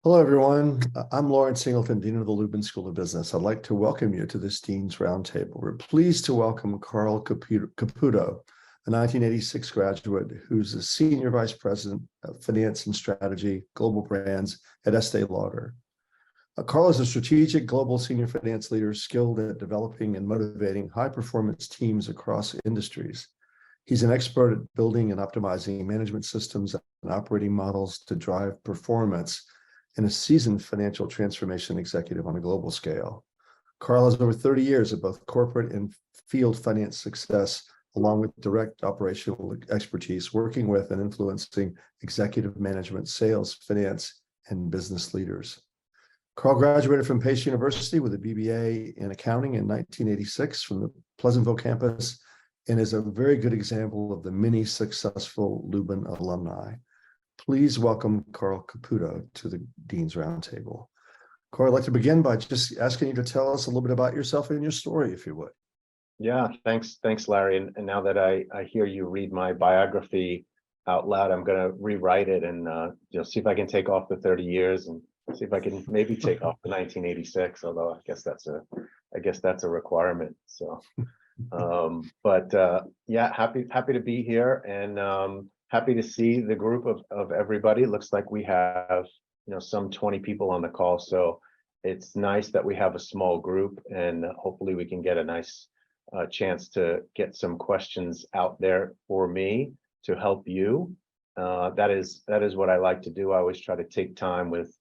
Hello, everyone. I'm Lawrence Singleton, Dean of the Lubin School of Business. I'd like to welcome you to this Dean's Roundtable. We're pleased to welcome Carl Caputo, a 1986 graduate who's the Senior Vice President of Finance and Strategy, Global Brands at Estée Lauder. Carl is a strategic global senior finance leader skilled at developing and motivating high-performance teams across industries. He's an expert at building and optimizing management systems and operating models to drive performance, and a seasoned financial transformation executive on a global scale. Carl has over 30 years of both corporate and field finance success, along with direct operational expertise, working with and influencing executive management, sales, finance, and business leaders. Carl graduated from Pace University with a BBA in accounting in 1986 from the Pleasantville campus, and is a very good example of the many successful Lubin alumni. Please welcome Carl Caputo to the Dean's Roundtable. Carl, I'd like to begin by just asking you to tell us a little bit about yourself and your story, if you would. Yeah, thanks, Larry. And now that I hear you read my biography out loud, I'm going to rewrite it and see if I can take off the 30 years and see if I can maybe take off the 1986. Although I guess that's a requirement. So, yeah, happy to be here and happy to see the group of everybody. It looks like we have some 20 people on the call, so it's nice that we have a small group, and hopefully we can get a nice chance to get some questions out there for me to help you. That is what I like to do. I always try to take time with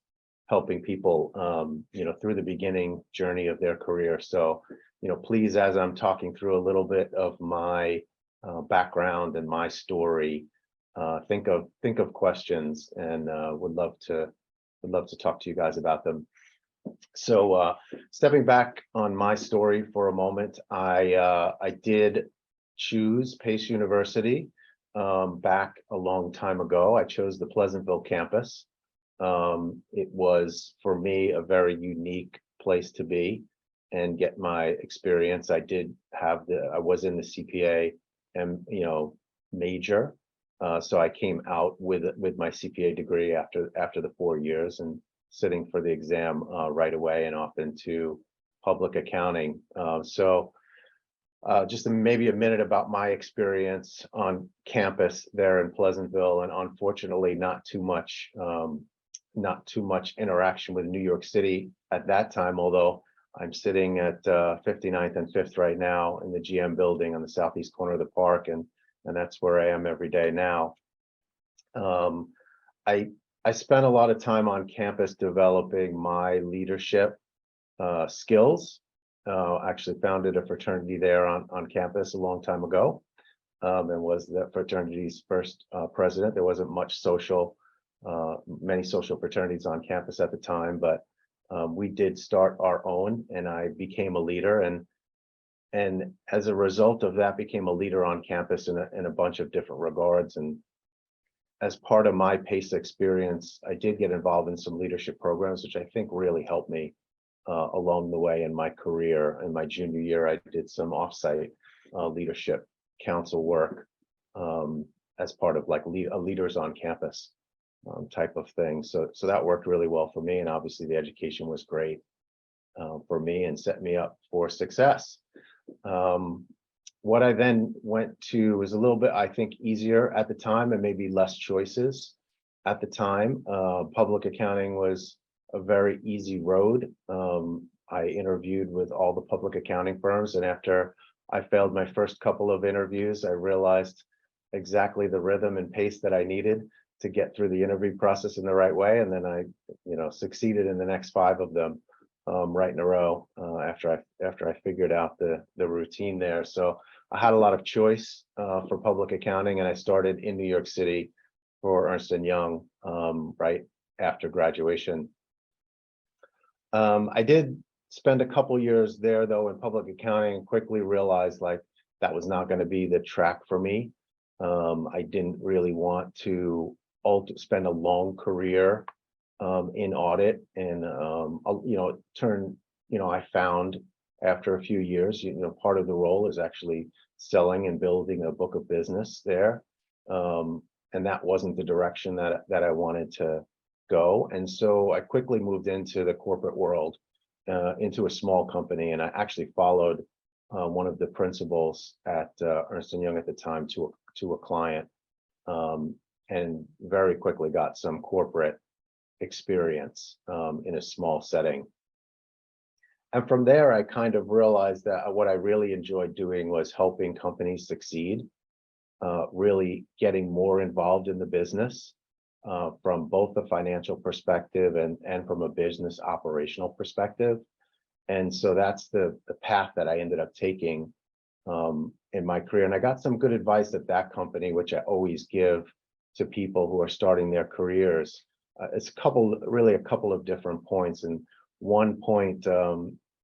helping people through the beginning journey of their career. So please, as I'm talking through a little bit of my background and my story, think of questions, and would love to talk to you guys about them. So stepping back on my story for a moment, I did choose Pace University back a long time ago. I chose the Pleasantville campus. It was, for me, a very unique place to be and get my experience. I was in the CPA and major. So I came out with my CPA degree after the 4 years, and sitting for the exam right away and off into public accounting. Just maybe a minute about my experience on campus there in Pleasantville, and unfortunately not too much interaction with New York City at that time, although I'm sitting at 59th and 5th right now in the GM building on the southeast corner of the park, and that's where I am every day now. I spent a lot of time on campus developing my leadership skills. Actually founded a fraternity there on campus a long time ago, and was the fraternity's first president. There wasn't many social fraternities on campus at the time, but we did start our own, and I became a leader, and as a result of that, became a leader on campus in a bunch of different regards. And as part of my PACE experience, I did get involved in some leadership programs, which I think really helped me along the way in my career. In my junior year, I did some offsite leadership council work as part of like a leaders on campus type of thing. So that worked really well for me, and obviously the education was great for me and set me up for success. What I then went to was a little bit, I think, easier at the time, and maybe less choices at the time. Public accounting was a very easy road. I interviewed with all the public accounting firms, and after I failed my first couple of interviews, I realized exactly the rhythm and pace that I needed to get through the interview process in the right way. And then I, succeeded in the next 5 of them right in a row after I figured out the routine there. So I had a lot of choice for public accounting, and I started in New York City for Ernst & Young right after graduation. I did spend a couple years there, though, in public accounting, and quickly realized like that was not going to be the track for me. I didn't really want to spend a long career in audit, and I found after a few years, part of the role is actually selling and building a book of business there, and that wasn't the direction that I wanted to go. And so I quickly moved into the corporate world, into a small company, and I actually followed one of the principals at Ernst & Young at the time to a client, and very quickly got some corporate experience in a small setting. And from there, I kind of realized that what I really enjoyed doing was helping companies succeed, really getting more involved in the business from both the financial perspective and from a business operational perspective. And so that's the path that I ended up taking in my career. And I got some good advice at that company, which I always give to people who are starting their careers. It's really a couple of different points. And one point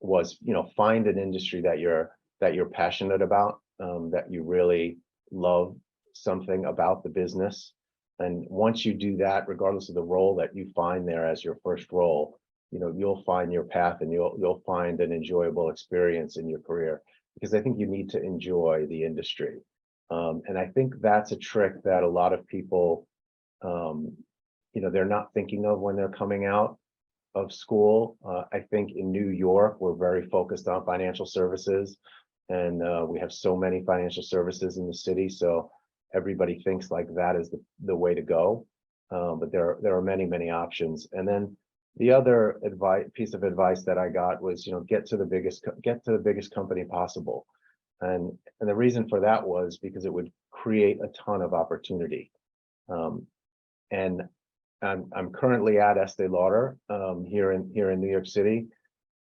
was, find an industry that you're passionate about, that you really love something about the business. And once you do that, regardless of the role that you find there as your first role, you'll find your path, and you'll find an enjoyable experience in your career, because I think you need to enjoy the industry. And I think that's a trick that a lot of people, they're not thinking of when they're coming out of school. I think in New York, we're very focused on financial services, and we have so many financial services in the city. So everybody thinks like that is the way to go. But there are many, many options. And then the other piece of advice that I got was, get to the biggest company possible. And the reason for that was because it would create a ton of opportunity. And I'm currently at Estée Lauder here in New York City,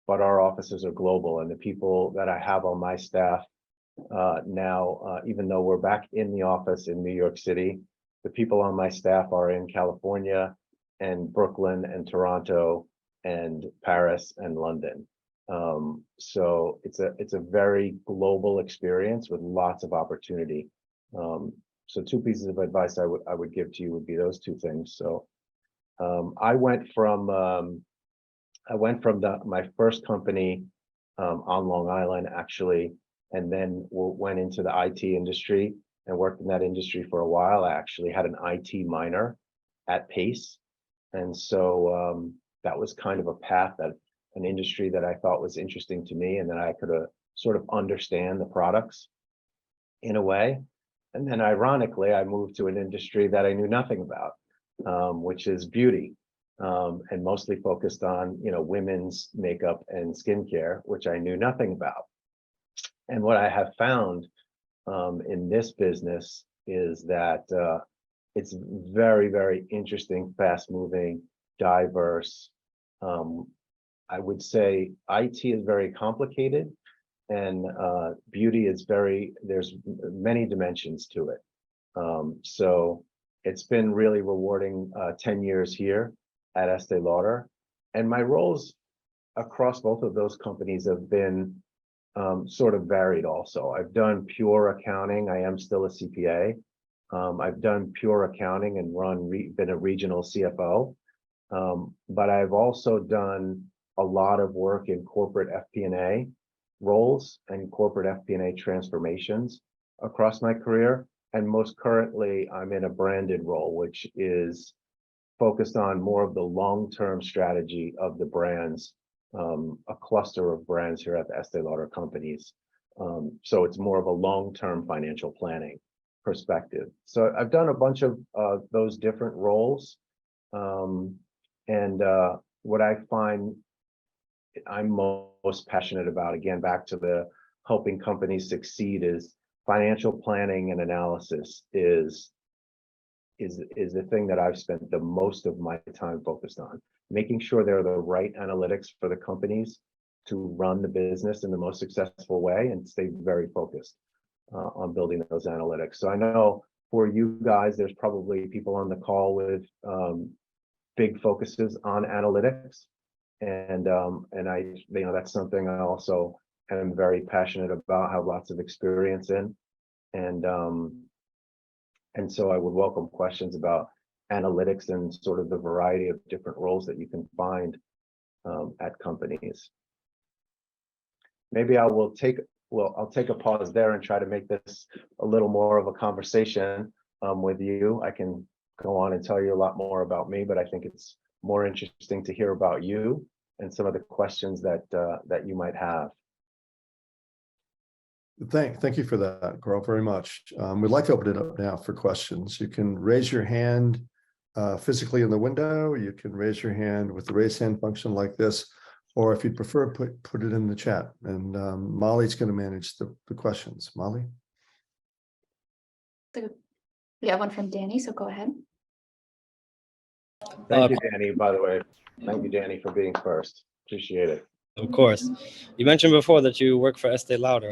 but our offices are global, and the people that I have on my staff now, even though we're back in the office in New York City, the people on my staff are in California and Brooklyn and Toronto and Paris and London. So it's a very global experience with lots of opportunity. So two pieces of advice I would give to you would be those two things. So I went from my first company on Long Island, actually, and then went into the IT industry and worked in that industry for a while. I actually had an IT minor at Pace. And so that was kind of a path, an industry that I thought was interesting to me, and that I could sort of understand the products in a way. And then ironically, I moved to an industry that I knew nothing about, which is beauty, and mostly focused on, women's makeup and skincare, which I knew nothing about. And what I have found in this business is that it's very, very interesting, fast-moving, diverse. I would say IT is very complicated, and beauty is there's many dimensions to it. So it's been really rewarding 10 years here at Estée Lauder. And my roles across both of those companies have been sort of varied also. I've done pure accounting. I am still a CPA. I've done pure accounting and been a regional CFO. But I've also done a lot of work in corporate FP&A roles and corporate FP&A transformations across my career. And most currently, I'm in a branded role, which is focused on more of the long-term strategy of the brands, a cluster of brands here at the Estée Lauder Companies. So it's more of a long-term financial planning perspective. So I've done a bunch of those different roles. And what I find I'm most passionate about, again, back to the helping companies succeed, is financial planning and analysis is the thing that I've spent the most of my time focused on, making sure they're the right analytics for the companies to run the business in the most successful way, and stay very focused on building those analytics. So I know for you guys, there's probably people on the call with big focuses on analytics, and I, that's something I also am very passionate about, have lots of experience in, and so I would welcome questions about analytics and sort of the variety of different roles that you can find at companies. Maybe I'll take a pause there and try to make this a little more of a conversation with you. I can go on and tell you a lot more about me, but I think it's more interesting to hear about you and some of the questions that that you might have. Thank you for that, Carl, very much. We'd like to open it up now for questions. You can raise your hand physically in the window. You can raise your hand with the raise hand function like this, or if you'd prefer, put it in the chat. And Molly's going to manage the questions. Molly? We have one from Danny, so go ahead. Thank you, Danny, by the way. Thank you, Danny, for being first. Appreciate it. Of course. You mentioned before that you work for Estée Lauder.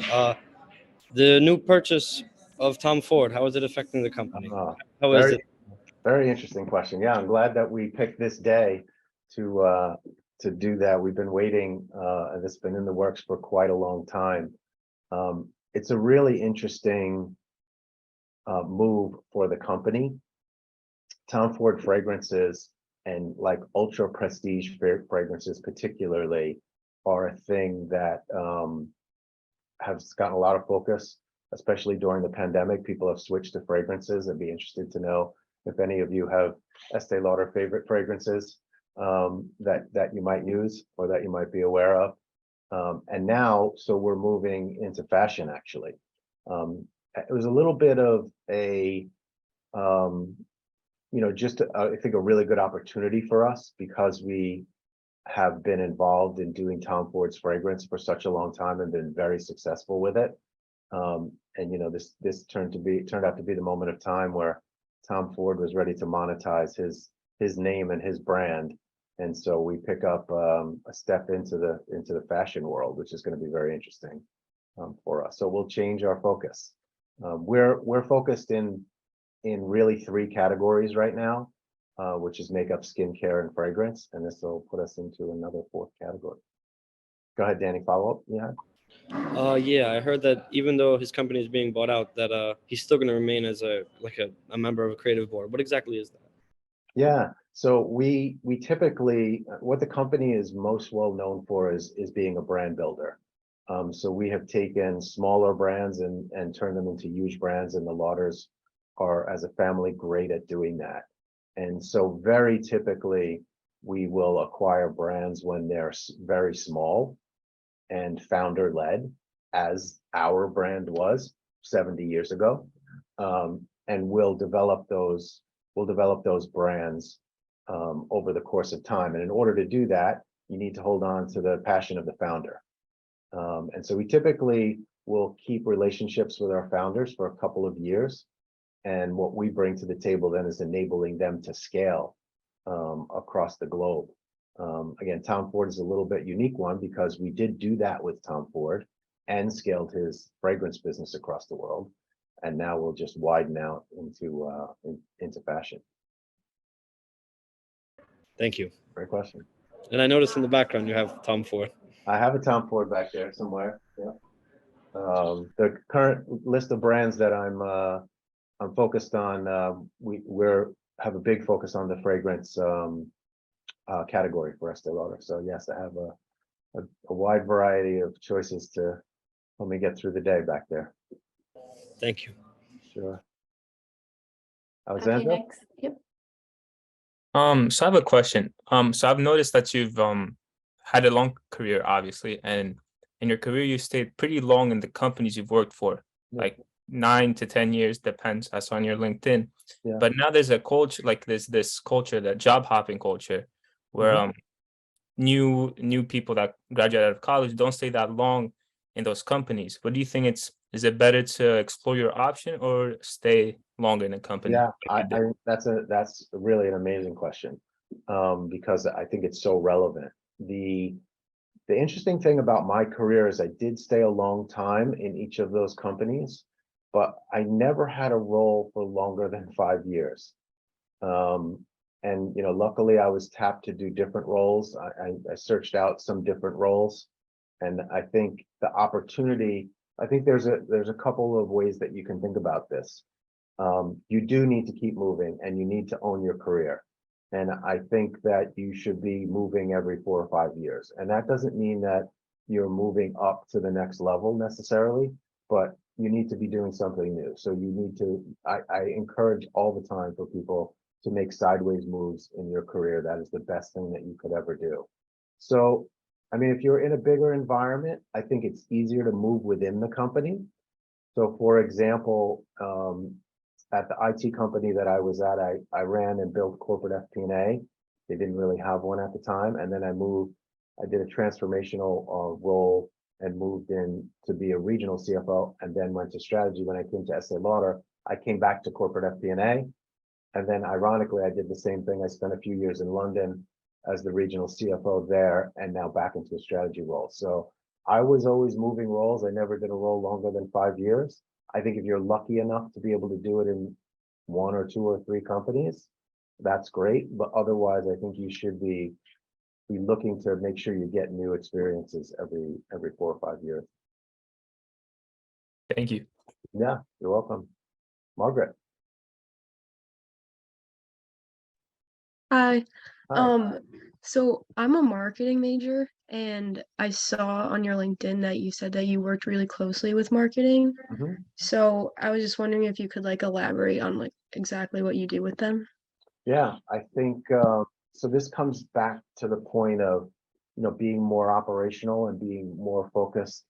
The new purchase of Tom Ford, how is it affecting the company? How is it? Very interesting question. Yeah, I'm glad that we picked this day to do that. We've been waiting, and it's been in the works for quite a long time. It's a really interesting move for the company. Tom Ford fragrances and like ultra prestige fragrances particularly are a thing that has gotten a lot of focus, especially during the pandemic. People have switched to fragrances. I'd be interested to know if any of you have Estée Lauder favorite fragrances that you might use or that you might be aware of. And now, so we're moving into fashion, actually. It was a little bit of a, just I think a really good opportunity for us because we have been involved in doing Tom Ford's fragrance for such a long time and been very successful with it. And this turned out to be the moment of time where Tom Ford was ready to monetize his name and his brand. And so we pick up a step into the fashion world, which is going to be very interesting for us. So we'll change our focus. We're focused in really 3 categories right now, which is makeup, skincare, and fragrance. And this will put us into another 4th category. Go ahead, Danny, follow up. Yeah, I heard that even though his company is being bought out, that he's still going to remain as a member of a creative board. What exactly is that? Yeah, so we typically, what the company is most well known for is being a brand builder. So we have taken smaller brands and turned them into huge brands, and the Lauders are, as a family, great at doing that. And so very typically, we will acquire brands when they're very small and founder-led, as our brand was 70 years ago. And we'll develop those brands over the course of time. And in order to do that, you need to hold on to the passion of the founder. And so we typically will keep relationships with our founders for a couple of years. And what we bring to the table then is enabling them to scale across the globe. Again, Tom Ford is a little bit unique one because we did do that with Tom Ford and scaled his fragrance business across the world. And now we'll just widen out into fashion. Thank you. Great question. And I noticed in the background you have Tom Ford. I have a Tom Ford back there somewhere. Yeah. The current list of brands that I'm focused on, we have a big focus on the fragrance category for Estée Lauder. So yes, I have a wide variety of choices to help me get through the day back there. Thank you. Sure. Alexandra? Yep. So I have a question. So I've noticed that you've had a long career, obviously, and in your career you stayed pretty long in the companies you've worked for, like 9 to 10 years, depends. I saw on your LinkedIn. Yeah. But now there's a culture, like this culture, that job hopping culture, where new people that graduate out of college don't stay that long in those companies. What do you think is it better to explore your option or stay longer in a company? Yeah, that's really an amazing question, because I think it's so relevant. The interesting thing about my career is I did stay a long time in each of those companies, but I never had a role for longer than 5 years. And luckily I was tapped to do different roles. I searched out some different roles, and I think the opportunity. I think there's a couple of ways that you can think about this. You do need to keep moving, and you need to own your career. And I think that you should be moving every 4 or 5 years. And that doesn't mean that you're moving up to the next level necessarily, but you need to be doing something new. So you need to, I encourage all the time for people to make sideways moves in your career, that is the best thing that you could ever do. So, I mean, if you're in a bigger environment, I think it's easier to move within the company. So for example, at the IT company that I was at, I ran and built corporate FP&A. They didn't really have one at the time. And then I did a transformational role and moved in to be a regional CFO, and then went to strategy. When I came to Estée Lauder, I came back to corporate FP&A. And then ironically, I did the same thing. I spent a few years in London as the regional CFO there, and now back into a strategy role. So I was always moving roles. I never did a role longer than 5 years. I think if you're lucky enough to be able to do it in 1 or 2 or 3 companies, that's great. But otherwise, I think you should be looking to make sure you get new experiences every 4 or 5 years. Thank you. Yeah, you're welcome. Margaret. Hi. Hi. So I'm a marketing major, and I saw on your LinkedIn that you said that you worked really closely with marketing. Mhm. So I was just wondering if you could like elaborate on like exactly what you do with them. Yeah, I think so. This comes back to the point of, being more operational and being more focused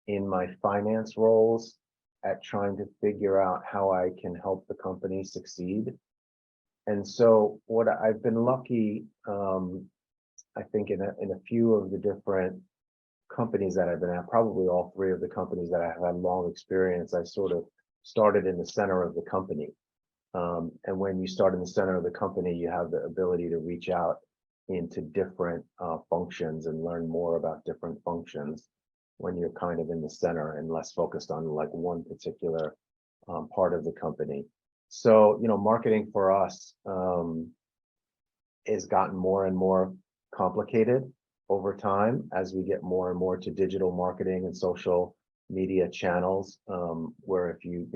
in my finance roles at trying to figure out how I can help the company succeed. And so what I've been lucky, I think in a few of the different companies that I've been at, probably all 3 of the companies that I have had long experience, I sort of started in the center of the company. And when you start in the center of the company, you have the ability to reach out into different functions and learn more about different functions when you're kind of in the center and less focused on like one particular part of the company. So, marketing for us has gotten more and more complicated over time as we get more and more to digital marketing and social media channels, where if you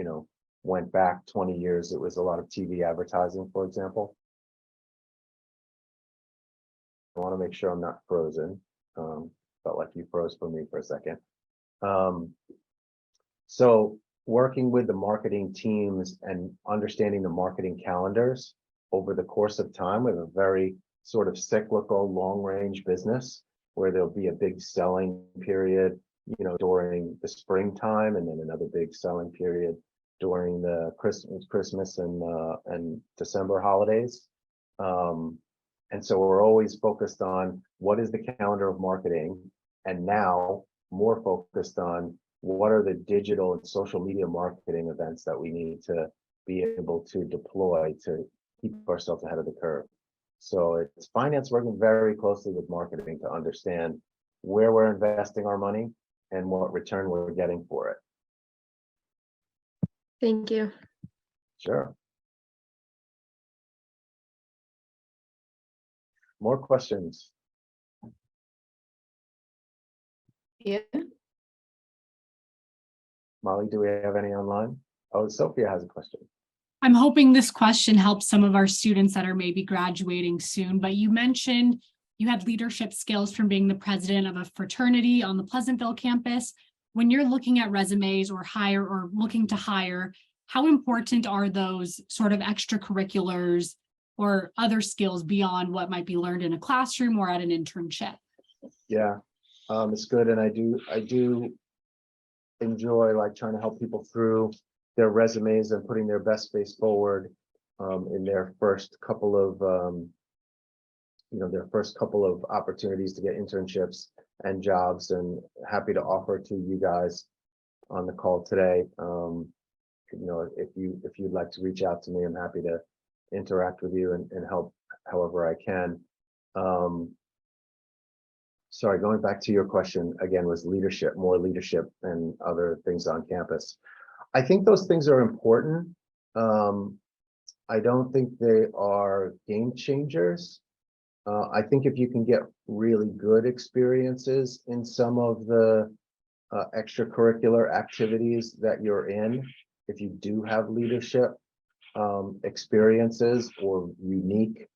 went back 20 years, it was a lot of TV advertising, for example. I want to make sure I'm not frozen. Felt like you froze for me for a second. So working with the marketing teams and understanding the marketing calendars over the course of time with a very sort of cyclical long range business where there'll be a big selling period, during the springtime, and then another big selling period during the Christmas and December holidays. And so we're always focused on what is the calendar of marketing, and now more focused on what are the digital and social media marketing events that we need to be able to deploy to keep ourselves ahead of the curve. So it's finance working very closely with marketing to understand where we're investing our money and what return we're getting for it. Thank you. Sure. More questions? Yeah. Molly, do we have any online? Oh, Sophia has a question. I'm hoping this question helps some of our students that are maybe graduating soon, but you mentioned you had leadership skills from being the president of a fraternity on the Pleasantville campus. When you're looking at resumes or looking to hire, how important are those sort of extracurriculars or other skills beyond what might be learned in a classroom or at an internship? Yeah, it's good. And I do enjoy like trying to help people through their resumes and putting their best face forward in their first couple of opportunities to get internships and jobs, and happy to offer to you guys on the call today. If you'd like to reach out to me, I'm happy to interact with you and help however I can. Sorry, going back to your question again, was more leadership and other things on campus. I think those things are important. I don't think they are game changers. I think if you can get really good experiences in some of the extracurricular activities that you're in, if you do have leadership experiences or unique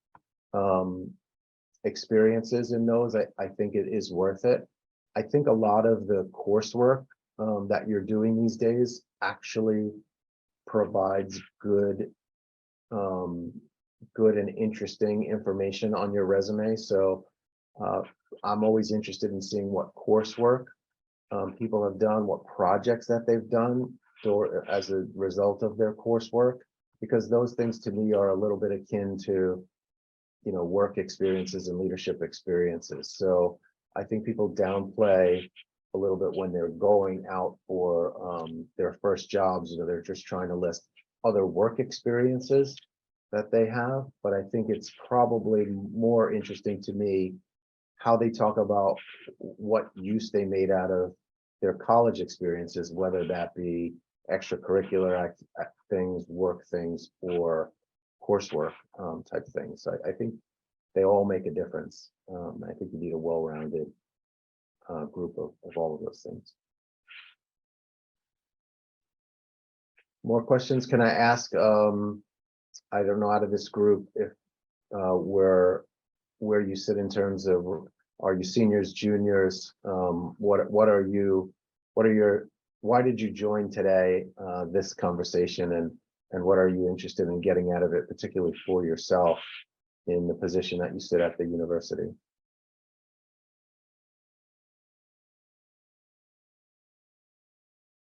experiences in those, I think it is worth it. I think a lot of the coursework that you're doing these days actually provides good good and interesting information on your resume. So I'm always interested in seeing what coursework people have done, what projects that they've done or as a result of their coursework, because those things to me are a little bit akin to, work experiences and leadership experiences. So I think people downplay a little bit when they're going out for their first jobs. They're just trying to list other work experiences that they have. But I think it's probably more interesting to me how they talk about what use they made out of their college experiences, whether that be extracurricular things, work things, or coursework type things. So I think they all make a difference. I think you need a well-rounded group of all of those things. More questions? Can I ask, I don't know, out of this group, if where you sit in terms of, are you seniors, juniors? Why did you join today, this conversation, and what are you interested in getting out of it, particularly for yourself in the position that you sit at the university?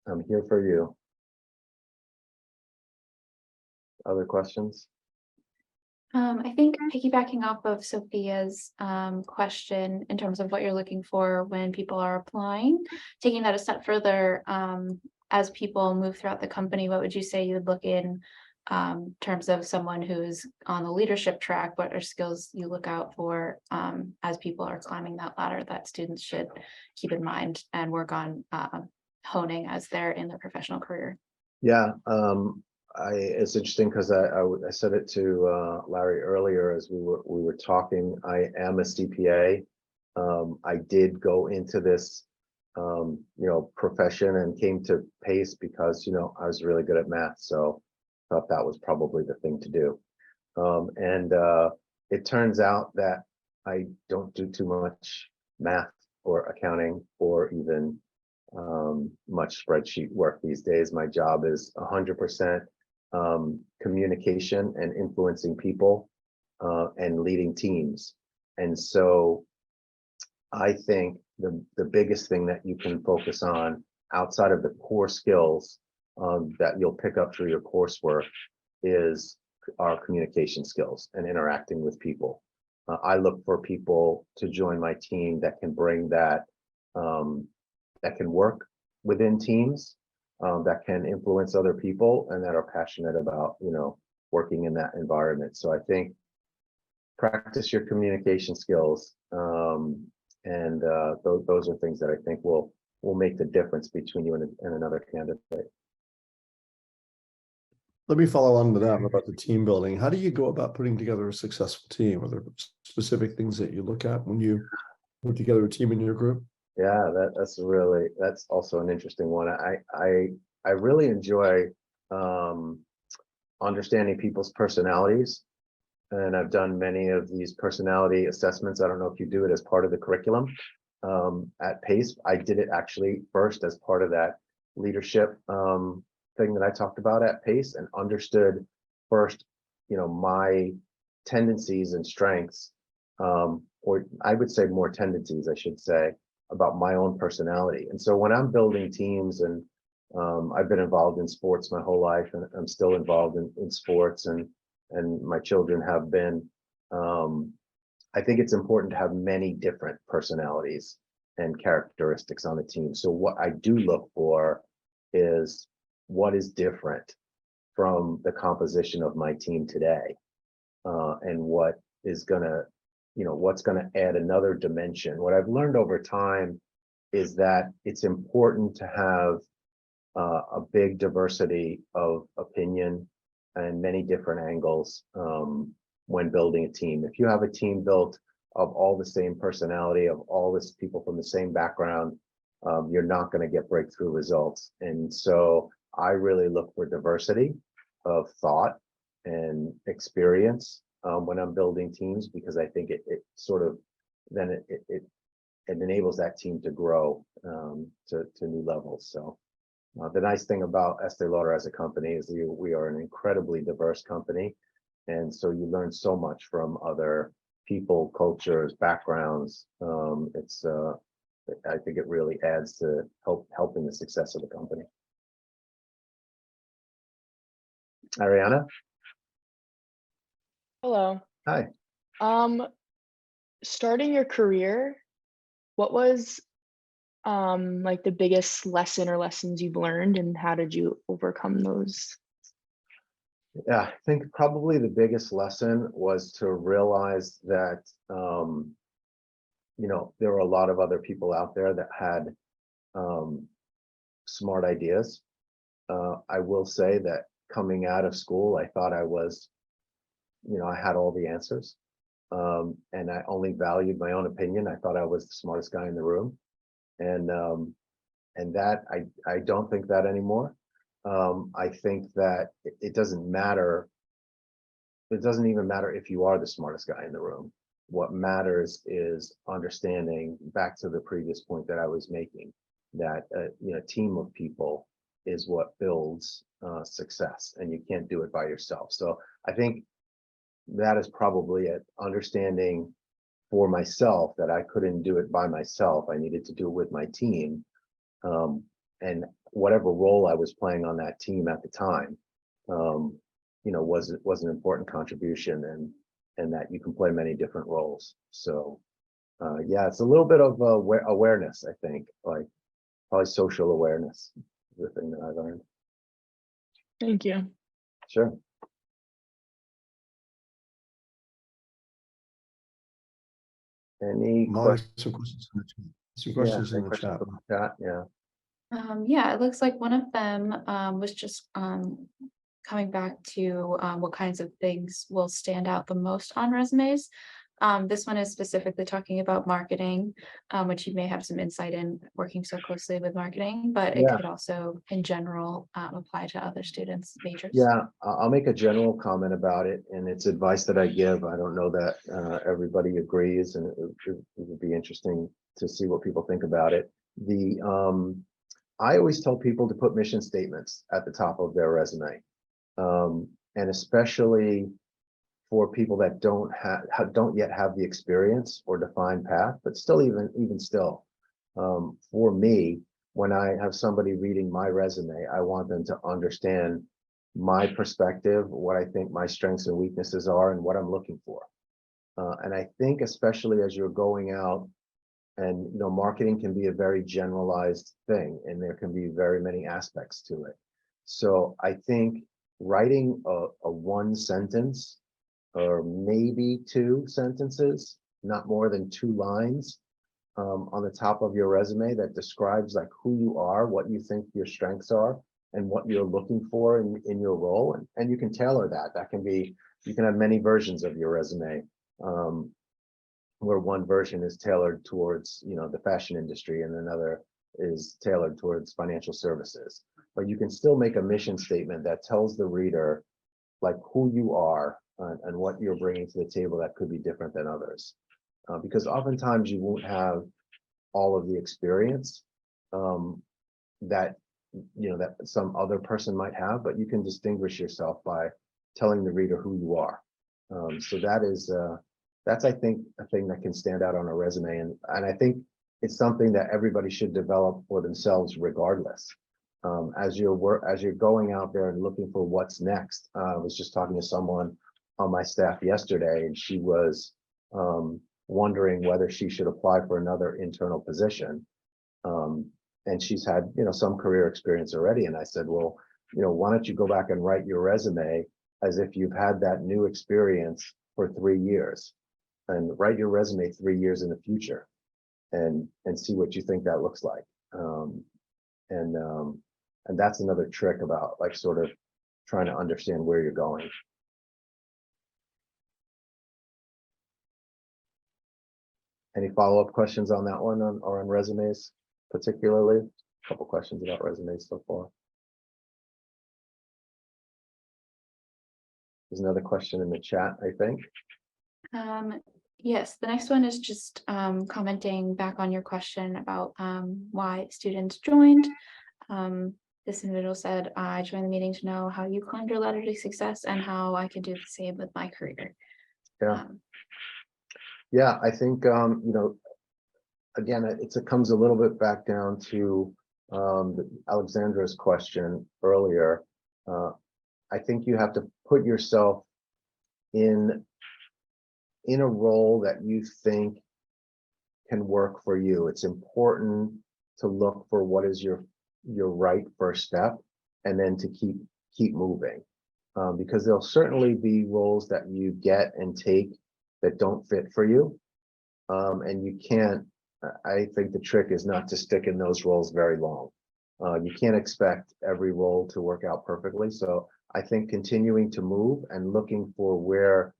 I'm here for you. Other questions? I think piggybacking off of Sophia's question in terms of what you're looking for when people are applying, taking that a step further, as people move throughout the company, what would you say you would look in terms of someone who's on the leadership track? What are skills you look out for as people are climbing that ladder that students should keep in mind and work on honing as they're in their professional career? Yeah, it's interesting because I said it to Larry earlier as we were talking. I am a CPA. I did go into this profession and came to PACE because I was really good at math, so I thought that was probably the thing to do. And it turns out that I don't do too much math or accounting or even much spreadsheet work these days. My job is 100% communication and influencing people and leading teams. And so I think the biggest thing that you can focus on outside of the core skills that you'll pick up through your coursework is our communication skills and interacting with people. I look for people to join my team that can bring that, that can work within teams, that can influence other people, and that are passionate about working in that environment. So I think practice your communication skills, and those are things that I think will make the difference between you and another candidate. Let me follow on to that about the team building. How do you go about putting together a successful team? Are there specific things that you look at when you put together a team in your group? Yeah, that's also an interesting one. I really enjoy understanding people's personalities, and I've done many of these personality assessments. I don't know if you do it as part of the curriculum at PACE. I did it actually first as part of that leadership thing that I talked about at PACE, and understood first, my tendencies and strengths, or I would say more tendencies, I should say, about my own personality. And so when I'm building teams, and I've been involved in sports my whole life, and I'm still involved in sports, and my children have been, I think it's important to have many different personalities and characteristics on the team. So what I do look for is what is different from the composition of my team today, and what is gonna, what's gonna add another dimension. What I've learned over time is that it's important to have a big diversity of opinion and many different angles when building a team. If you have a team built of all the same personality, of all this people from the same background, you're not going to get breakthrough results. And so I really look for diversity of thought and experience when I'm building teams, because I think it sort of then it enables that team to grow to new levels. So the nice thing about Estée Lauder as a company is we are an incredibly diverse company. And so you learn so much from other people, cultures, backgrounds. I think it really adds to helping the success of the company. Ariana? Hello. Hi. Starting your career, what was like the biggest lesson or lessons you've learned, and how did you overcome those? Yeah, I think probably the biggest lesson was to realize that there were a lot of other people out there that had smart ideas. I will say that coming out of school, I thought I was, I had all the answers. And I only valued my own opinion. I thought I was the smartest guy in the room. And that I don't think that anymore. I think that it doesn't matter. It doesn't even matter if you are the smartest guy in the room. What matters is understanding, back to the previous point that I was making, that a team of people is what builds success, and you can't do it by yourself. So I think that is probably it. Understanding for myself that I couldn't do it by myself. I needed to do it with my team. And whatever role I was playing on that team at the time, was an important contribution, and that you can play many different roles. So yeah, it's a little bit of awareness, I think, like probably social awareness is the thing that I learned. Thank you. Sure. Any Molly, questions? some questions in the chat. Some questions in the chat. Yeah. Yeah, it looks like one of them was just coming back to what kinds of things will stand out the most on resumes. This one is specifically talking about marketing, which you may have some insight in working so closely with marketing, but it Yeah. could also in general apply to other students' majors. Yeah, I'll make a general comment about it, and it's advice that I give. I don't know that everybody agrees, and it would be interesting to see what people think about it. I always tell people to put mission statements at the top of their resume, and especially for people that don't yet have the experience or defined path, but still, even still, for me, when I have somebody reading my resume, I want them to understand my perspective, what I think my strengths and weaknesses are, and what I'm looking for. And I think especially as you're going out, and marketing can be a very generalized thing, and there can be very many aspects to it. So I think writing a one sentence or maybe two sentences, not more than 2 lines, on the top of your resume that describes like who you are, what you think your strengths are, and what you're looking for in your role. And you can tailor that. That can be, you can have many versions of your resume, where one version is tailored towards, the fashion industry, and another is tailored towards financial services. But you can still make a mission statement that tells the reader like who you are and what you're bringing to the table that could be different than others. Because oftentimes you won't have all of the experience that some other person might have, but you can distinguish yourself by telling the reader who you are. So that's I think a thing that can stand out on a resume, and I think it's something that everybody should develop for themselves regardless. As you're going out there and looking for what's next. I was just talking to someone on my staff yesterday, and she was wondering whether she should apply for another internal position. And she's had, some career experience already. And I said, well, why don't you go back and write your resume as if you've had that new experience for 3 years, and write your resume 3 years in the future, and see what you think that looks like. And that's another trick about like sort of trying to understand where you're going. Any follow-up questions on that one, or on resumes particularly? A couple questions about resumes so far. There's another question in the chat, I think. Yes, the next one is just commenting back on your question about why students joined. this individual said, I joined the meeting to know how you climbed your ladder to success and how I can do the same with my career. Yeah. Yeah, I think, again, it comes a little bit back down to Alexandra's question earlier. I think you have to put yourself in a role that you think can work for you. It's important to look for what is your right first step, and then to keep moving, because there'll certainly be roles that you get and take that don't fit for you, and you can't. I think the trick is not to stick in those roles very long. You can't expect every role to work out perfectly. So I think continuing to move and looking for where,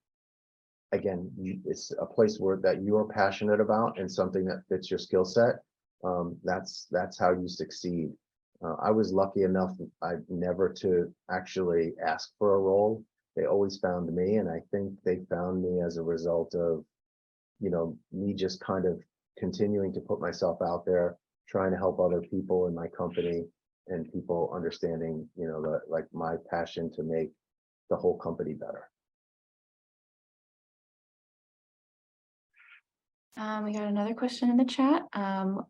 again, it's a place that you're passionate about and something that fits your skill set. That's how you succeed. I was lucky enough, never to actually ask for a role. They always found me, and I think they found me as a result of, me just kind of continuing to put myself out there, trying to help other people in my company, and people understanding, like my passion to make the whole company better. We got another question in the chat.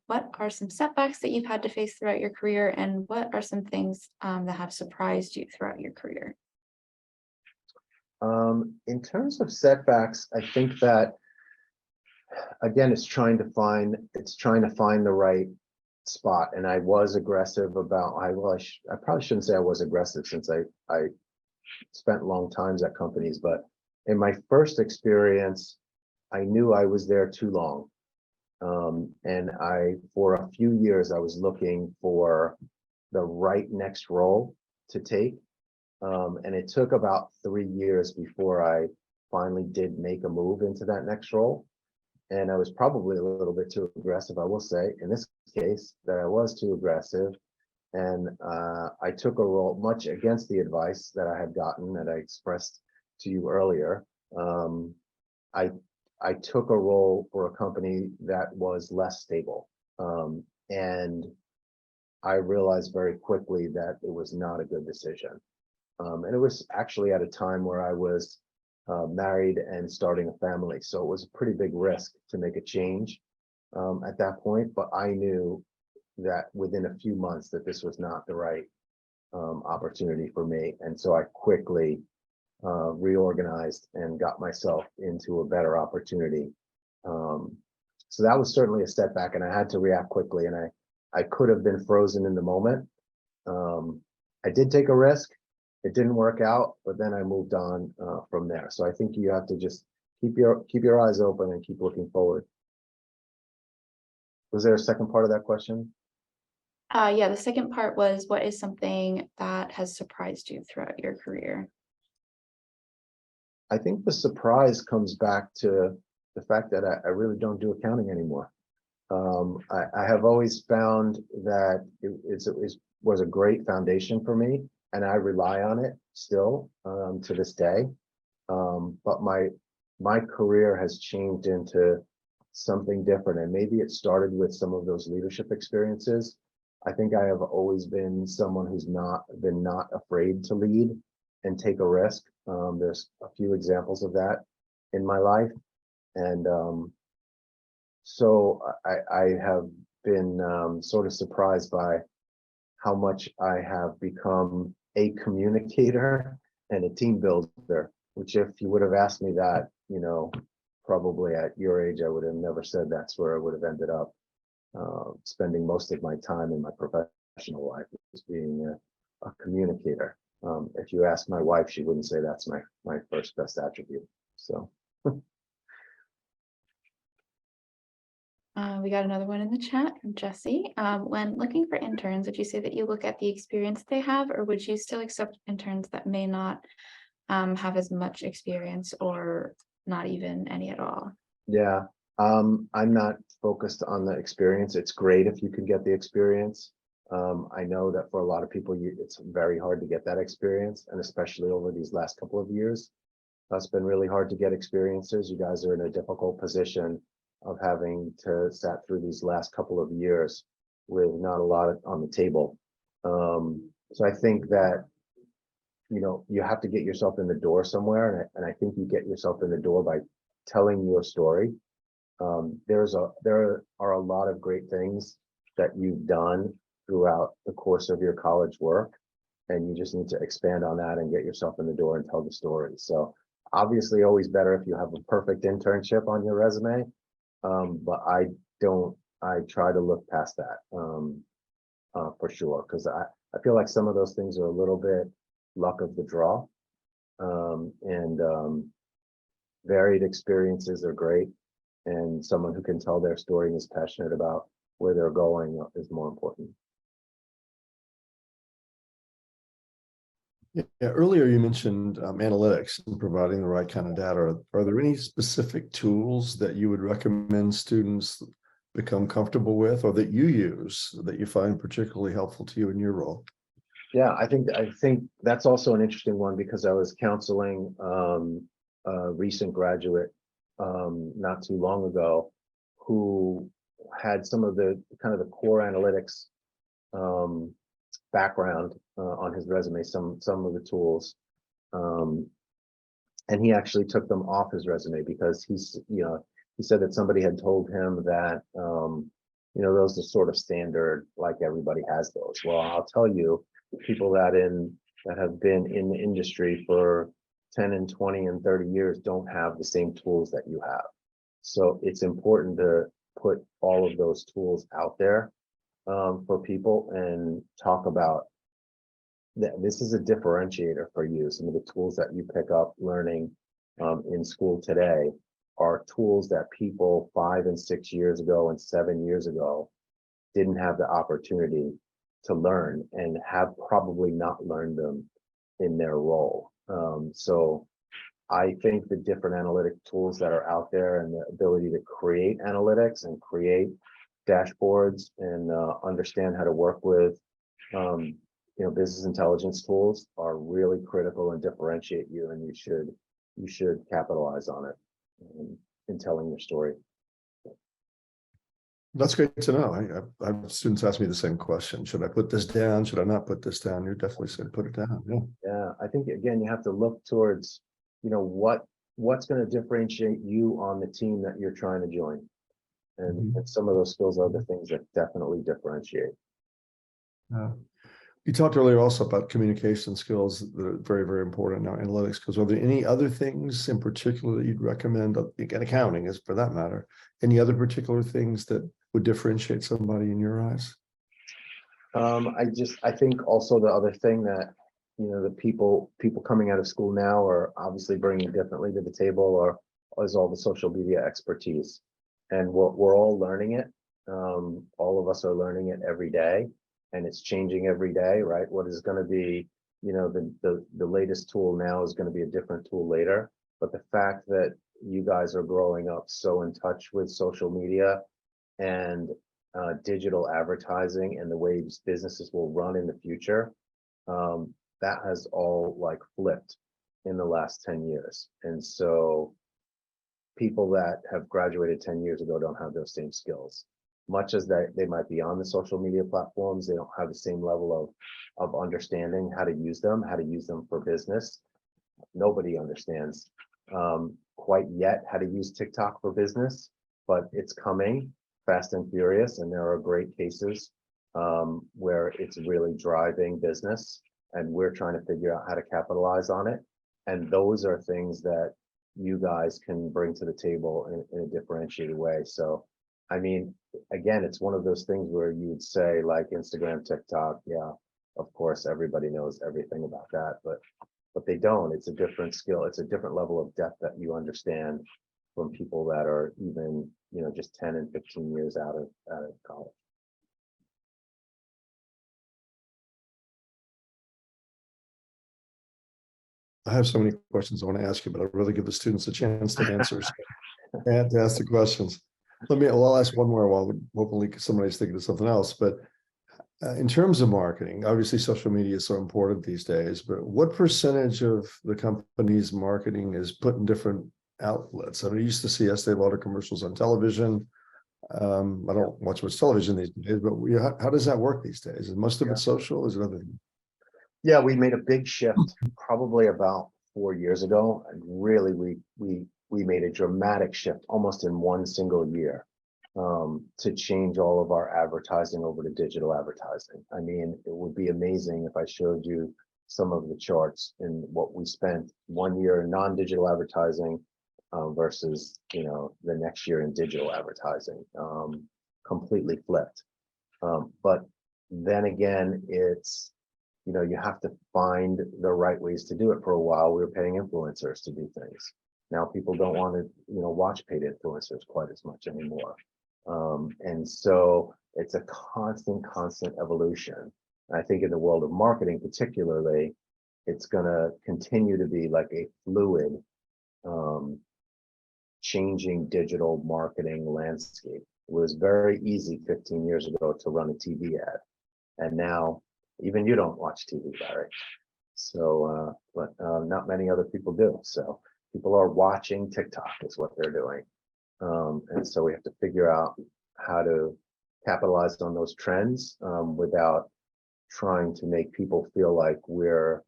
What are some setbacks that you've had to face throughout your career, and what are some things that have surprised you throughout your career? In terms of setbacks, I think that, again, it's trying to find the right spot. And I was aggressive about, I probably shouldn't say I was aggressive, since I spent long times at companies, but in my first experience, I knew I was there too long. And for a few years, I was looking for the right next role to take. And it took about 3 years before I finally did make a move into that next role. And I was probably a little bit too aggressive, I will say, in this case, that I was too aggressive. And I took a role much against the advice that I had gotten, that I expressed to you earlier. I took a role for a company that was less stable. And I realized very quickly that it was not a good decision. And it was actually at a time where I was married and starting a family. So it was a pretty big risk to make a change at that point. But I knew that within a few months that this was not the right opportunity for me. And so I quickly reorganized and got myself into a better opportunity. So that was certainly a setback, and I had to react quickly, and I could have been frozen in the moment. I did take a risk. It didn't work out, but then I moved on from there. So I think you have to just keep your eyes open and keep looking forward. Was there a second part of that question? Yeah, the second part was, what is something that has surprised you throughout your career? I think the surprise comes back to the fact that I really don't do accounting anymore. I have always found that it was a great foundation for me, and I rely on it still to this day. But my career has changed into something different, and maybe it started with some of those leadership experiences. I think I have always been someone who's not afraid to lead and take a risk. There's a few examples of that in my life, and so I have been sort of surprised by how much I have become a communicator and a team builder, which, if you would have asked me that, probably at your age, I would have never said that's where I would have ended up. Spending most of my time in my professional life is being a communicator. If you ask my wife, she wouldn't say that's my first best attribute. So we got another one in the chat from Jesse. When looking for interns, would you say that you look at the experience they have, or would you still accept interns that may not have as much experience, or not even any at all? Yeah, I'm not focused on the experience. It's great if you can get the experience. I know that for a lot of people, it's very hard to get that experience, and especially over these last couple of years, it's been really hard to get experiences. You guys are in a difficult position of having to sat through these last couple of years with not a lot on the table. So I think that, you have to get yourself in the door somewhere, and I think you get yourself in the door by telling your story. There are a lot of great things that you've done throughout the course of your college work, and you just need to expand on that and get yourself in the door and tell the story. So obviously always better if you have a perfect internship on your resume, but I try to look past that for sure, because I feel like some of those things are a little bit luck of the draw, and varied experiences are great, and someone who can tell their story and is passionate about where they're going is more important. Yeah, earlier you mentioned analytics and providing the right kind of data. Are there any specific tools that you would recommend students become comfortable with, or that you use that you find particularly helpful to you in your role? Yeah, I think that's also an interesting one, because I was counseling a recent graduate not too long ago who had some of the kind of the core analytics background on his resume, some of the tools, and he actually took them off his resume because he said that somebody had told him that those are sort of standard, like everybody has those. Well, I'll tell you, people that have been in the industry for 10 and 20 and 30 years don't have the same tools that you have. So it's important to put all of those tools out there for people and talk about that. This is a differentiator for you. Some of the tools that you pick up learning in school today are tools that people 5 and 6 years ago and 7 years ago didn't have the opportunity to learn, and have probably not learned them in their role. So I think the different analytic tools that are out there and the ability to create analytics and create dashboards and understand how to work with business intelligence tools are really critical and differentiate you, and you should capitalize on it in telling your story. That's great to know. I have students ask me the same question. Should I put this down? Should I not put this down? You're definitely saying put it down. Yeah. Yeah, I think again you have to look towards what's going to differentiate you on the team that you're trying to join, and some of those skills are the things that definitely differentiate. You talked earlier also about communication skills that are very, very important now, analytics skills. Are there any other things in particular that you'd recommend, again, accounting is for that matter, any other particular things that would differentiate somebody in your eyes? I think also the other thing that, the people coming out of school now are obviously bringing differently to the table is all the social media expertise. And we're all learning it. All of us are learning it every day. And it's changing every day, right? What is going to be, the latest tool now is going to be a different tool later. But the fact that you guys are growing up so in touch with social media and digital advertising and the ways businesses will run in the future, that has all flipped in the last 10 years. And so people that have graduated 10 years ago don't have those same skills. Much as that they might be on the social media platforms, they don't have the same level of understanding how to use them for business. Nobody understands quite yet how to use TikTok for business, but it's coming fast and furious, and there are great cases where it's really driving business, and we're trying to figure out how to capitalize on it. And those are things that you guys can bring to the table in a differentiated way. So I mean, again, it's one of those things where you would say like Instagram, TikTok, yeah, of course, everybody knows everything about that, but they don't. It's a different skill. It's a different level of depth that you understand from people that are even, just 10 and 15 years out of college. I have so many questions I want to ask you, but I'd rather give the students a chance to answer and to ask the questions. I'll ask one more while hopefully somebody's thinking of something else. But in terms of marketing, obviously social media is so important these days, but what percentage of the company's marketing is put in different outlets? I used to see Estée Lauder commercials on television. I don't watch much television these days, but how does that work these days? Is most of it social? Is it other? Yeah, we made a big shift probably about 4 years ago, and really we made a dramatic shift almost in one single year to change all of our advertising over to digital advertising. I mean, it would be amazing if I showed you some of the charts in what we spent 1 year in non-digital advertising versus the next year in digital advertising, completely flipped. But then again, it's you have to find the right ways to do it. For a while, we were paying influencers to do things. Now people don't want to, watch paid influencers quite as much anymore. And so it's a constant evolution. And I think in the world of marketing, particularly, it's going to continue to be like a fluid, changing digital marketing landscape. It was very easy 15 years ago to run a TV ad. And now even you don't watch TV, Larry. So, but not many other people do. So people are watching TikTok is what they're doing. And so we have to figure out how to capitalize on those trends without trying to make people feel like we're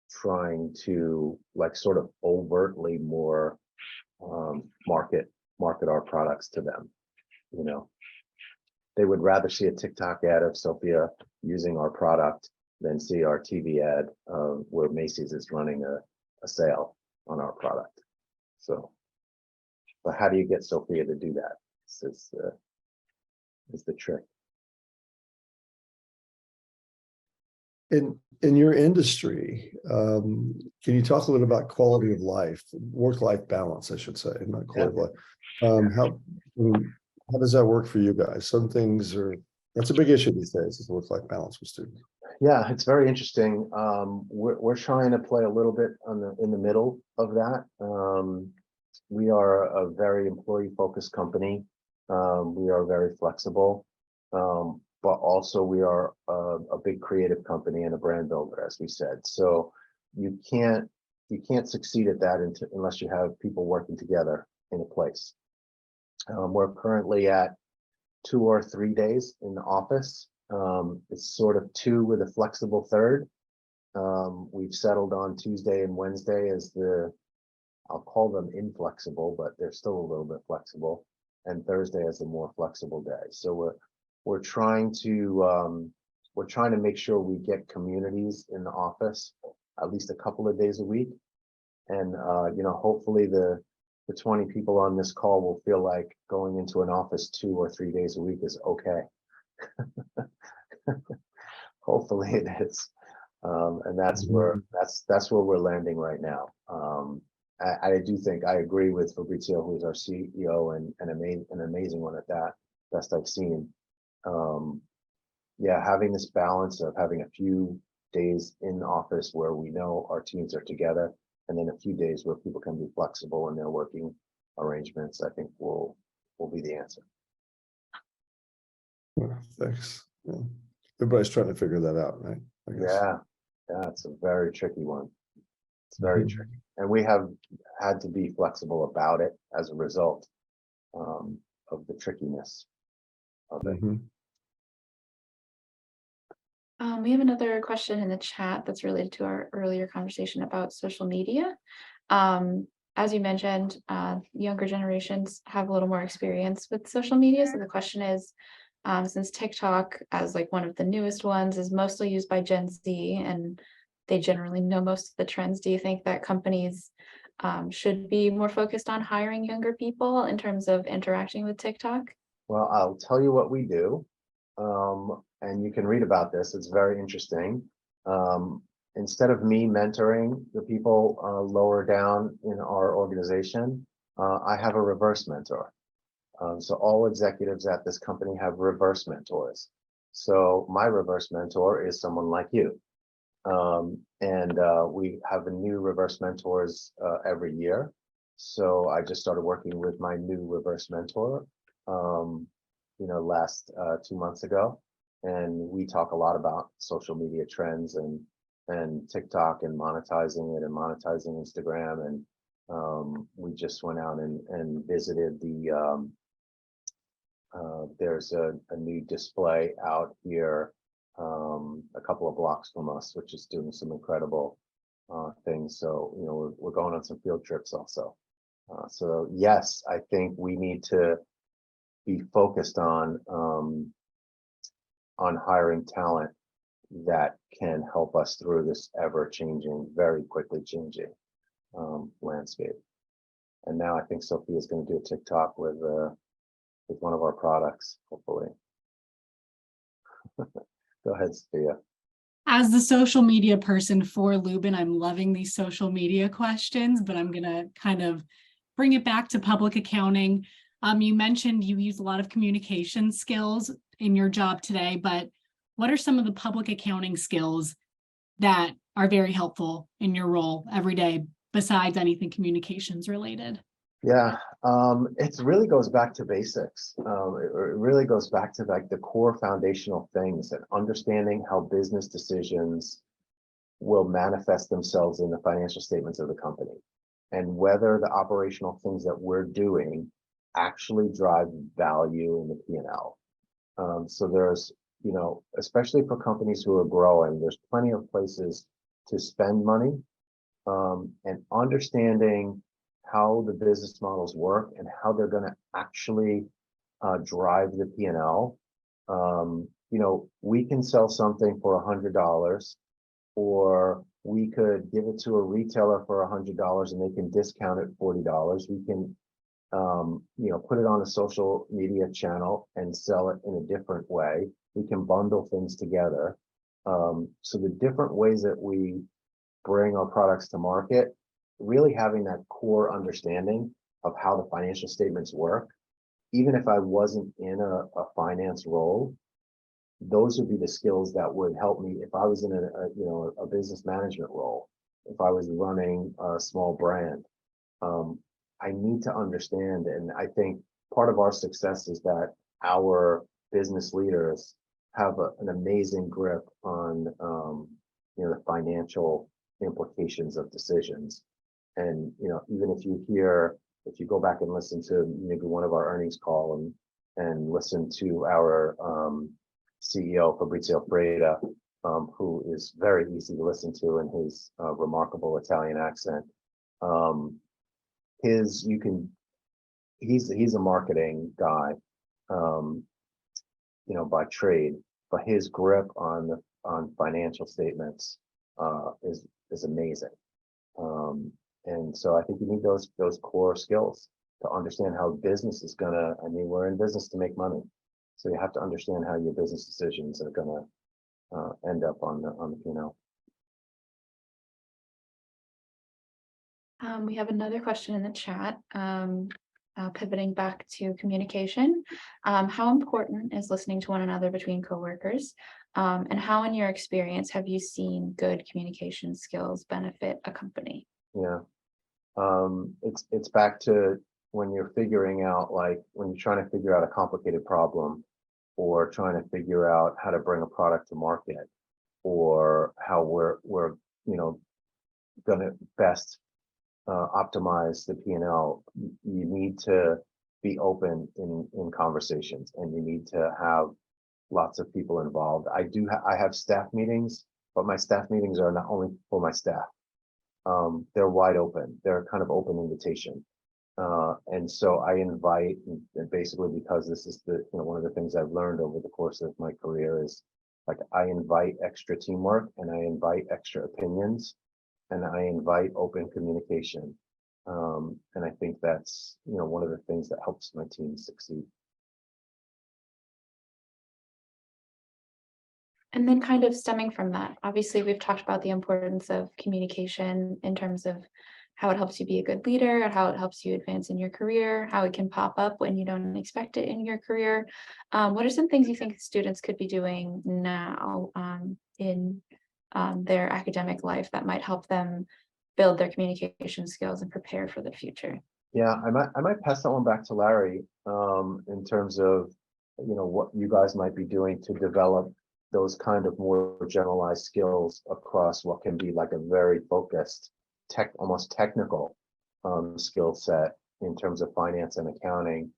trying to sort of overtly more market our products to them. They would rather see a TikTok ad of Sophia using our product than see our TV ad where Macy's is running a sale on our product. So, but how do you get Sophia to do that? This is the trick. In your industry, can you talk a little about quality of life, work-life balance, I should say, not quality of life. How does that work for you guys? Some things that's a big issue these days, is work-life balance with students. Yeah, it's very interesting. We're trying to play a little bit in the middle of that. We are a very employee-focused company. We are very flexible, but also we are a big creative company and a brand builder, as we said. So you can't succeed at that unless you have people working together in a place. We're currently at 2 or 3 days in the office. It's sort of 2 with a flexible third. We've settled on Tuesday and Wednesday as I'll call them inflexible, but they're still a little bit flexible, and Thursday as a more flexible day. So we're trying to make sure we get communities in the office at least a couple of days a week, and hopefully the 20 people on this call will feel like going into an office 2 or 3 days a week is okay. Hopefully it is, and that's where we're landing right now. I do think I agree with Fabrizio, who's our CEO and an amazing one at that, best I've seen. Yeah, having this balance of having a few days in the office where we know our teams are together, and then a few days where people can be flexible in their working arrangements, I think will be the answer. Well, thanks. Yeah. Everybody's trying to figure that out, right? Yeah, it's a very tricky one. It's very tricky. And we have had to be flexible about it as a result of the trickiness of it. We have another question in the chat that's related to our earlier conversation about social media. As you mentioned, younger generations have a little more experience with social media. So the question is, since TikTok, as one of the newest ones, is mostly used by Gen Z and they generally know most of the trends, do you think that companies should be more focused on hiring younger people in terms of interacting with TikTok? Well, I'll tell you what we do. And you can read about this. It's very interesting. Instead of me mentoring the people lower down in our organization, I have a reverse mentor. So all executives at this company have reverse mentors. So my reverse mentor is someone like you. And we have a new reverse mentors every year. So I just started working with my new reverse mentor, last 2 months ago. And we talk a lot about social media trends and TikTok and monetizing it and monetizing Instagram. And we just went out and visited There's a new display out here a couple of blocks from us, which is doing some incredible things. So, we're going on some field trips also. So yes, I think we need to be focused on hiring talent that can help us through this ever-changing, very quickly changing landscape. And now I think Sophia is going to do a TikTok with one of our products, hopefully. Go ahead, Sophia. As the social media person for Lubin, I'm loving these social media questions, but I'm going to kind of bring it back to public accounting. You mentioned you use a lot of communication skills in your job today, but what are some of the public accounting skills that are very helpful in your role every day besides anything communications related? Yeah, it really goes back to basics. It really goes back to like the core foundational things and understanding how business decisions will manifest themselves in the financial statements of the company, and whether the operational things that we're doing actually drive value in the P&L. So there's, especially for companies who are growing, there's plenty of places to spend money, and understanding how the business models work and how they're going to actually drive the P&L. We can sell something for $100, or we could give it to a retailer for $100 and they can discount it $40. We can, put it on a social media channel and sell it in a different way. We can bundle things together. So the different ways that we bring our products to market, really having that core understanding of how the financial statements work, even if I wasn't in a finance role, those would be the skills that would help me if I was in a business management role, if I was running a small brand. I need to understand, and I think part of our success is that our business leaders have an amazing grip on the financial implications of decisions. And even if you go back and listen to maybe one of our earnings call and listen to our CEO Fabrizio Freda, who is very easy to listen to in his remarkable Italian accent. He's a marketing guy, by trade, but his grip on financial statements is amazing. And so I think you need those core skills to understand how business is we're in business to make money. So you have to understand how your business decisions are gonna end up on the P&L. We have another question in the chat, pivoting back to communication. How important is listening to one another between coworkers? And how, in your experience, have you seen good communication skills benefit a company? Yeah, it's back to when you're figuring out, like when you're trying to figure out a complicated problem, or trying to figure out how to bring a product to market, or how we're going to best optimize the P&L. You need to be open in conversations, and you need to have lots of people involved. I have staff meetings, but my staff meetings are not only for my staff. They're wide open. They're kind of open invitation. And so I invite, and basically because this is one of the things I've learned over the course of my career is, like, I invite extra teamwork, and I invite extra opinions, and I invite open communication. And I think that's, one of the things that helps my team succeed. And then kind of stemming from that, obviously we've talked about the importance of communication in terms of how it helps you be a good leader, and how it helps you advance in your career, how it can pop up when you don't expect it in your career. What are some things you think students could be doing now in their academic life that might help them build their communication skills and prepare for the future? Yeah, I might pass that one back to Larry in terms of what you guys might be doing to develop those kind of more generalized skills across what can be like a very focused almost technical skill set in terms of finance and accounting.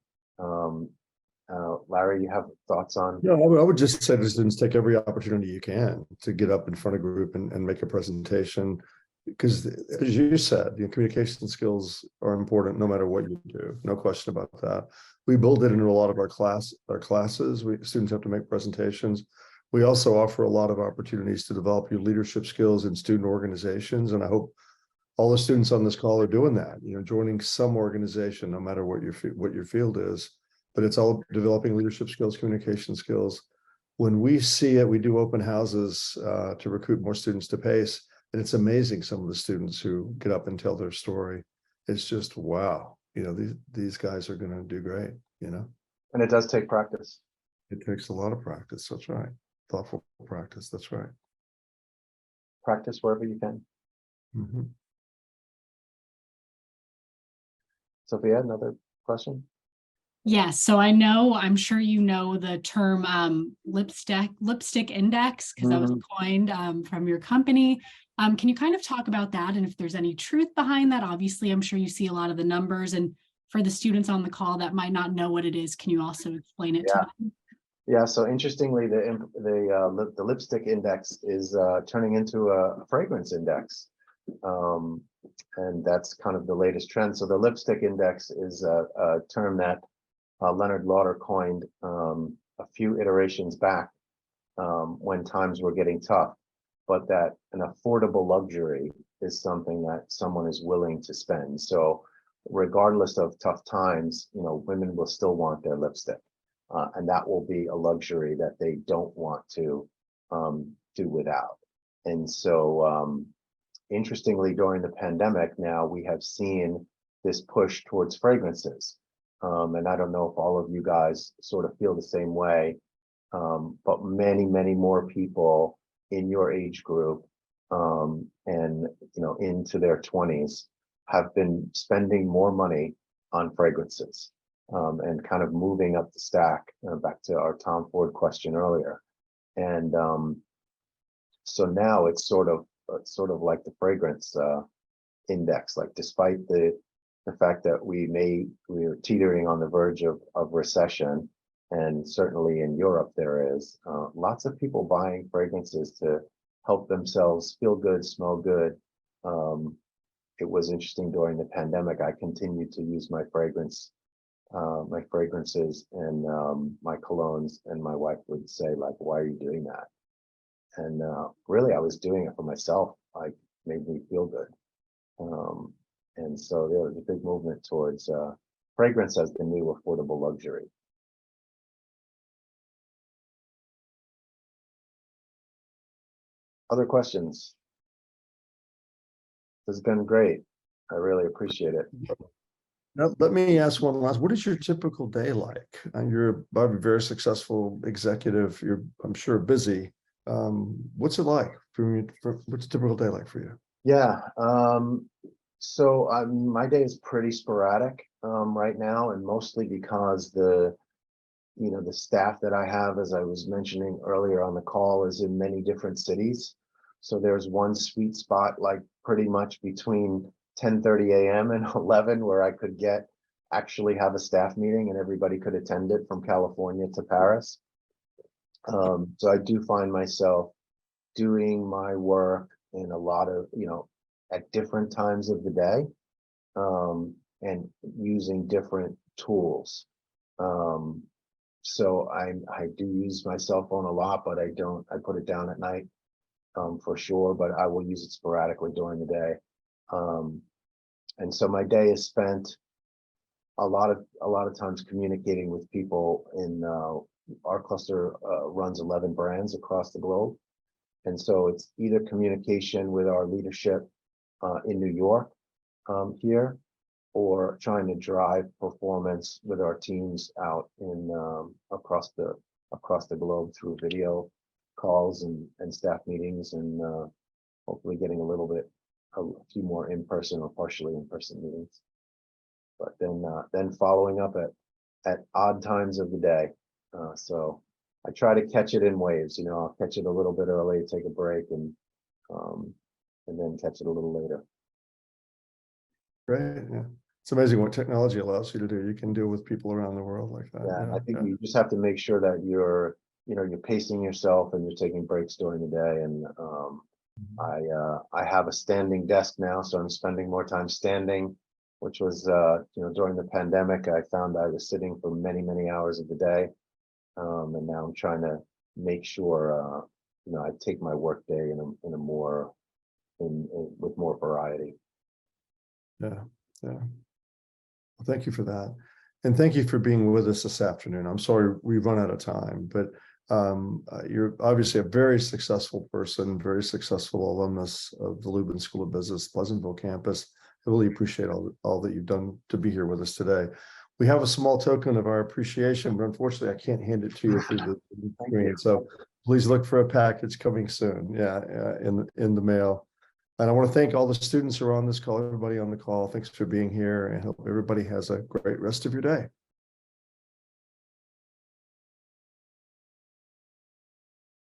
Larry, you have thoughts on? No, I would just say to students, take every opportunity you can to get up in front of a group and make a presentation. Because as you said, communication skills are important no matter what you do. No question about that. We build it into a lot of our classes. Students have to make presentations. We also offer a lot of opportunities to develop your leadership skills in student organizations. And I hope all the students on this call are doing that, joining some organization, no matter what your field is. But it's all developing leadership skills, communication skills. When we see it, we do open houses to recruit more students to PACE. And it's amazing, some of the students who get up and tell their story. It's just, wow, these guys are going to do great, And it does take practice. It takes a lot of practice. That's right. Thoughtful practice. That's right. Practice wherever you can. Mm-hmm. Sophia, another question? Yes, so I'm sure you know the term lipstick index, because that was coined from your company. Can you kind of talk about that and if there's any truth behind that? Obviously, I'm sure you see a lot of the numbers, and for the students on the call that might not know what it is, can you also explain it to them? Yeah, so interestingly, the lipstick index is turning into a fragrance index. And that's kind of the latest trend. So the lipstick index is a term that Leonard Lauder coined a few iterations back when times were getting tough, but that an affordable luxury is something that someone is willing to spend. So regardless of tough times, women will still want their lipstick. And that will be a luxury that they don't want to do without. And so interestingly, during the pandemic, now we have seen this push towards fragrances. And I don't know if all of you guys sort of feel the same way, but many, many more people in your age group and into their 20s have been spending more money on fragrances and kind of moving up the stack, back to our Tom Ford question earlier. And so now it's sort of like the fragrance index, like despite the fact that we're teetering on the verge of recession, and certainly in Europe there is lots of people buying fragrances to help themselves feel good, smell good. It was interesting during the pandemic, I continued to use my fragrances and my colognes, and my wife would say, like, why are you doing that? And really I was doing it for myself. Like, made me feel good. And so there was a big movement towards fragrance as the new affordable luxury. Other questions? This has been great. I really appreciate it. Now, let me ask one last. What is your typical day like? You're a very successful executive. I'm sure, busy. What's it like? What's a typical day like for you? Yeah. So my day is pretty sporadic right now, and mostly because the staff that I have, as I was mentioning earlier on the call, is in many different cities. So there's one sweet spot, like pretty much between 10:30 a.m. and 11, where I could actually have a staff meeting and everybody could attend it from California to Paris. So I do find myself doing my work in a lot of, at different times of the day, and using different tools. So I do use my cell phone a lot, but I put it down at night, for sure, but I will use it sporadically during the day. And so my day is spent a lot of times communicating with people in our cluster runs 11 brands across the globe. And so it's either communication with our leadership in New York here, or trying to drive performance with our teams out in across the globe through video calls and staff meetings, and hopefully getting a few more in-person or partially in-person meetings. But then following up at odd times of the day. So I try to catch it in waves. I'll catch it a little bit early, take a break, and then catch it a little later. Great. Yeah. it's amazing what technology allows you to do. You can deal with people around the world like that. Yeah, I think you just have to make sure that you're pacing yourself and you're taking breaks during the day. And I have a standing desk now, so I'm spending more time standing, which was during the pandemic, I found I was sitting for many, many hours of the day. And now I'm trying to make sure I take my work day in a more with more variety. Yeah. Well, thank you for that. And thank you for being with us this afternoon. I'm sorry we've run out of time, but you're obviously a very successful person, very successful alumnus of the Lubin School of Business, Pleasantville campus. I really appreciate all that you've done to be here with us today. We have a small token of our appreciation, but unfortunately I can't hand it to you through the screen. So please look for a package coming soon. Yeah, in the mail. And I want to thank all the students who are on this call, everybody on the call. Thanks for being here, and hope everybody has a great rest of your day.